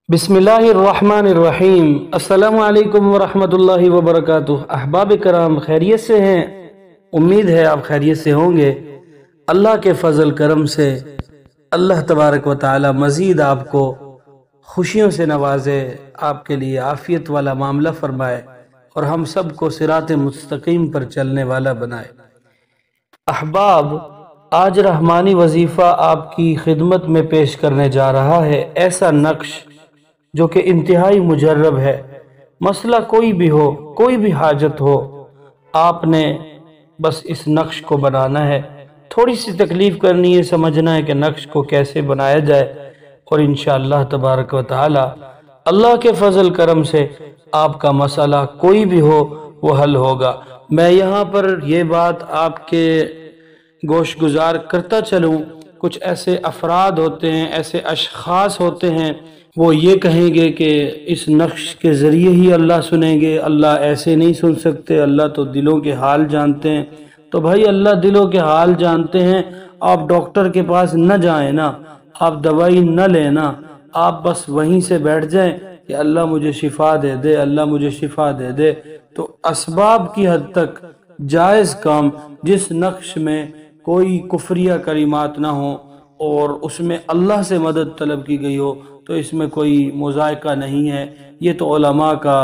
بسم اللہ الرحمن الرحیم۔ السلام علیکم ورحمۃ اللہ وبرکاتہ۔ احباب کرام، خیریت سے ہیں؟ امید ہے آپ خیریت سے ہوں گے۔ اللہ کے فضل کرم سے اللہ تبارک و تعالی مزید آپ کو خوشیوں سے نوازے، آپ کے لیے عافیت والا معاملہ فرمائے اور ہم سب کو صراط مستقیم پر چلنے والا بنائے۔ احباب، آج رحمانی وظیفہ آپ کی خدمت میں پیش کرنے جا رہا ہے ایسا نقش جو کہ انتہائی مجرب ہے۔ مسئلہ کوئی بھی ہو، کوئی بھی حاجت ہو، آپ نے بس اس نقش کو بنانا ہے۔ تھوڑی سی تکلیف کرنی ہے، سمجھنا ہے کہ نقش کو کیسے بنایا جائے، اور انشاءاللہ تبارک و تعالی اللہ کے فضل کرم سے آپ کا مسئلہ کوئی بھی ہو وہ حل ہوگا۔ میں یہاں پر یہ بات آپ کے گوش گزار کرتا چلوں، کچھ ایسے افراد ہوتے ہیں، ایسے اشخاص ہوتے ہیں، وہ یہ کہیں گے کہ اس نقش کے ذریعے ہی اللہ سنیں گے، اللہ ایسے نہیں سن سکتے، اللہ تو دلوں کے حال جانتے ہیں۔ تو بھائی، اللہ دلوں کے حال جانتے ہیں، آپ ڈاکٹر کے پاس نہ جائیں نا، آپ دوائی نہ لیں نا، آپ بس وہیں سے بیٹھ جائیں کہ اللہ مجھے شفا دے دے، اللہ مجھے شفا دے دے۔ تو اسباب کی حد تک جائز کام، جس نقش میں کوئی کفریہ کلمات نہ ہوں اور اس میں اللہ سے مدد طلب کی گئی ہو، تو اس میں کوئی مذائقہ نہیں ہے۔ یہ تو علماء کا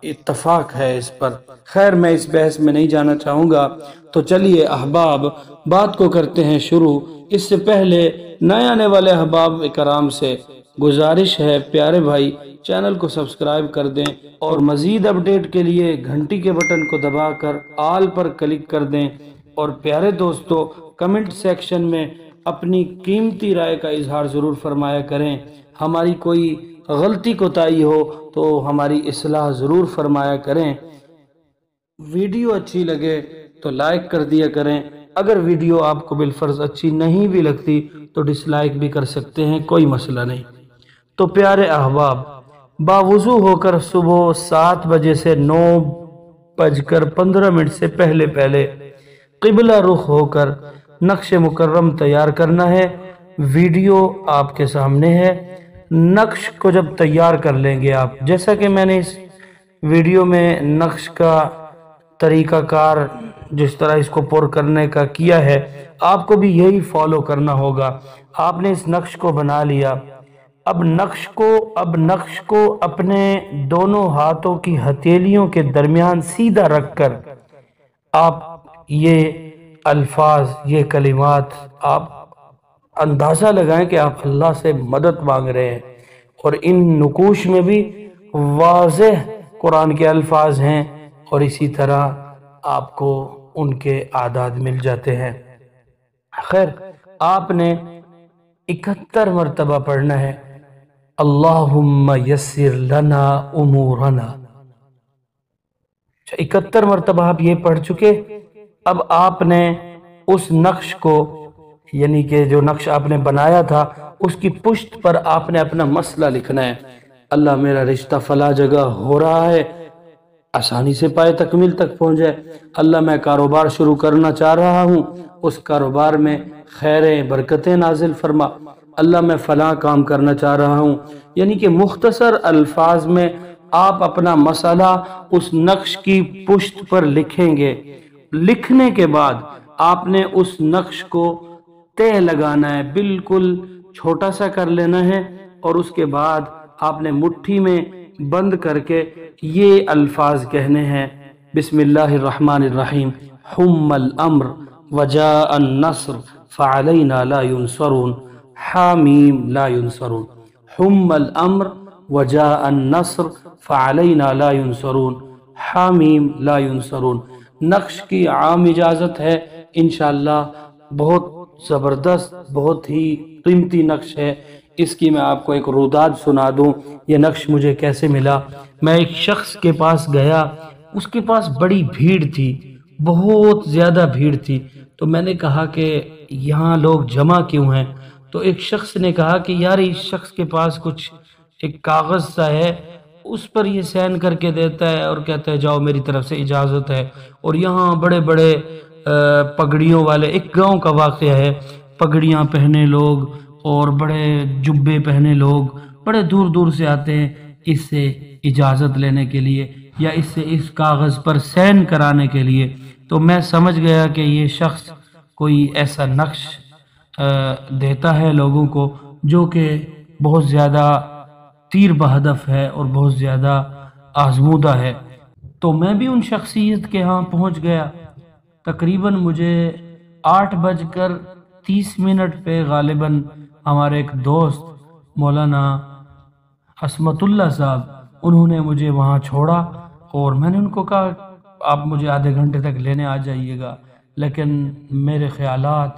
اتفاق ہے اس پر۔ خیر، میں اس بحث میں نہیں جانا چاہوں گا، تو چلیے احباب بات کو کرتے ہیں شروع۔ اس سے پہلے نئے آنے والے احباب کرام سے گزارش ہے، پیارے بھائی چینل کو سبسکرائب کر دیں اور مزید اپڈیٹ کے لیے گھنٹی کے بٹن کو دبا کر آل پر کلک کر دیں، اور پیارے دوستو کمنٹ سیکشن میں اپنی قیمتی رائے کا اظہار ضرور فرمایا کریں۔ ہماری کوئی غلطی کوتاہی ہو تو ہماری اصلاح ضرور فرمایا کریں۔ ویڈیو اچھی لگے تو لائک کر دیا کریں، اگر ویڈیو آپ کو بالفرض اچھی نہیں بھی لگتی تو ڈس لائک بھی کر سکتے ہیں، کوئی مسئلہ نہیں۔ تو پیارے احباب، باوضو ہو کر صبح 7 بجے سے 9:15 سے پہلے قبلہ رخ ہو کر نقش مکرم تیار کرنا ہے۔ ویڈیو آپ کے سامنے ہے۔ نقش کو جب تیار کر لیں گے آپ، جیسا کہ میں نے اس ویڈیو میں نقش کا طریقہ کار جس طرح اس کو پر کرنے کا کیا ہے، آپ کو بھی یہی فالو کرنا ہوگا۔ آپ نے اس نقش کو بنا لیا، اب نقش کو اپنے دونوں ہاتھوں کی ہتھیلیوں کے درمیان سیدھا رکھ کر آپ یہ الفاظ، یہ کلمات آپ اندازہ لگائیں کہ آپ اللہ سے مدد مانگ رہے ہیں، اور ان نقوش میں بھی واضح قرآن کے الفاظ ہیں، اور اسی طرح آپ کو ان کے اعداد مل جاتے ہیں۔ خیر، آپ نے 71 مرتبہ پڑھنا ہے، اللہم یسر لنا امورنا۔ 71 مرتبہ آپ یہ پڑھ چکے۔ اب آپ نے اس نقش کو، یعنی کہ جو نقش آپ نے بنایا تھا، اس کی پشت پر آپ نے اپنا مسئلہ لکھنا ہے۔ اللہ، میرا رشتہ فلاں جگہ ہو رہا ہے، آسانی سے پائے تکمیل تک پہنچ جائے۔ اللہ، میں کاروبار شروع کرنا چاہ رہا ہوں، اس کاروبار میں خیریں برکتیں نازل فرما۔ اللہ، میں فلاں کام کرنا چاہ رہا ہوں۔ یعنی کہ مختصر الفاظ میں آپ اپنا مسئلہ اس نقش کی پشت پر لکھیں گے۔ لکھنے کے بعد آپ نے اس نقش کو تہ لگانا ہے، بالکل چھوٹا سا کر لینا ہے، اور اس کے بعد آپ نے مٹھی میں بند کر کے یہ الفاظ کہنے ہیں، بسم اللہ الرحمن الرحیم، حم الامر وجاء النصر فعلینا لا ینصرون، حامیم لا ینصرون، حم الامر وجاء النصر فعلینا لا ینصرون، حامیم لا ینصرون۔ نقش کی عام اجازت ہے، انشاءاللہ بہت زبردست، بہت ہی قیمتی نقش ہے۔ اس کی میں آپ کو ایک روداد سنا دوں، یہ نقش مجھے کیسے ملا۔ میں ایک شخص کے پاس گیا، اس کے پاس بڑی بھیڑ تھی، بہت زیادہ بھیڑ تھی۔ تو میں نے کہا کہ یہاں لوگ جمع کیوں ہیں؟ تو ایک شخص نے کہا کہ یار، اس شخص کے پاس کچھ ایک کاغذ سا ہے، اس پر یہ سین کر کے دیتا ہے اور کہتا ہے جاؤ، میری طرف سے اجازت ہے۔ اور یہاں بڑے بڑے پگڑیوں والے، ایک گاؤں کا واقعہ ہے، پگڑیاں پہنے لوگ اور بڑے جبے پہنے لوگ بڑے دور دور سے آتے ہیں اس سے اجازت لینے کے لیے یا اس سے اس کاغذ پر سین کرانے کے لیے۔ تو میں سمجھ گیا کہ یہ شخص کوئی ایسا نقش دیتا ہے لوگوں کو جو کہ بہت زیادہ تیر بہدف ہے اور بہت زیادہ آزمودہ ہے۔ تو میں بھی ان شخصیت کے ہاں پہنچ گیا۔ تقریباً مجھے 8:30 پہ غالباً ہمارے ایک دوست مولانا عصمت اللہ صاحب، انہوں نے مجھے وہاں چھوڑا اور میں نے ان کو کہا آپ مجھے آدھے گھنٹے تک لینے آ جائیے گا، لیکن میرے خیالات،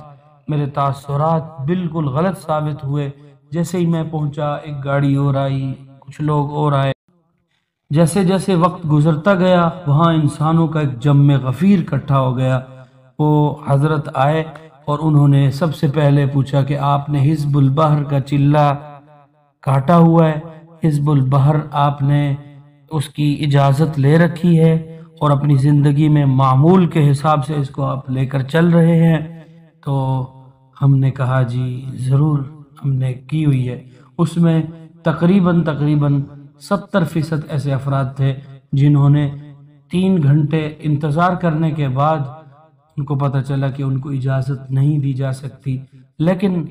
میرے تاثرات بالکل غلط ثابت ہوئے۔ جیسے ہی میں پہنچا ایک گاڑی اور آئی، کچھ لوگ اور آئے۔ جیسے جیسے وقت گزرتا گیا وہاں انسانوں کا ایک جم غفیر اکٹھا ہو گیا۔ وہ حضرت آئے اور انہوں نے سب سے پہلے پوچھا کہ آپ نے حزب البحر کا چلہ کاٹا ہوا ہے، حزب البحر آپ نے اس کی اجازت لے رکھی ہے اور اپنی زندگی میں معمول کے حساب سے اس کو آپ لے کر چل رہے ہیں؟ تو ہم نے کہا جی ضرور ہم نے کی ہوئی ہے۔ اس میں تقریباً 70% ایسے افراد تھے جنہوں نے 3 گھنٹے انتظار کرنے کے بعد ان کو پتہ چلا کہ ان کو اجازت نہیں دی جا سکتی، لیکن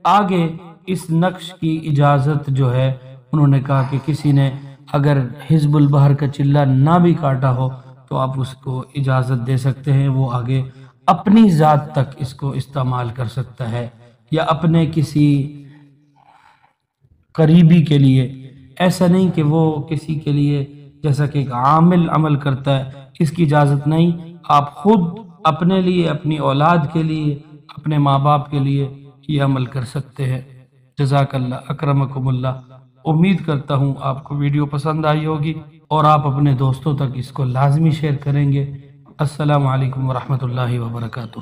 آگے اس نقش کی اجازت جو ہے انہوں نے کہا کہ کسی نے اگر حزب البحر کا چلہ نہ بھی کاٹا ہو تو آپ اس کو اجازت دے سکتے ہیں، وہ آگے اپنی ذات تک اس کو استعمال کر سکتا ہے یا اپنے کسی قریبی کے لیے، ایسا نہیں کہ وہ کسی کے لیے جیسا کہ ایک عامل عمل کرتا ہے، اس کی اجازت نہیں۔ آپ خود اپنے لیے، اپنی اولاد کے لیے، اپنے ماں باپ کے لیے یہ عمل کر سکتے ہیں۔ جزاک اللہ، اکرمکم اللہ۔ امید کرتا ہوں آپ کو ویڈیو پسند آئی ہوگی اور آپ اپنے دوستوں تک اس کو لازمی شیئر کریں گے۔ السلام علیکم ورحمۃ اللہ وبرکاتہ۔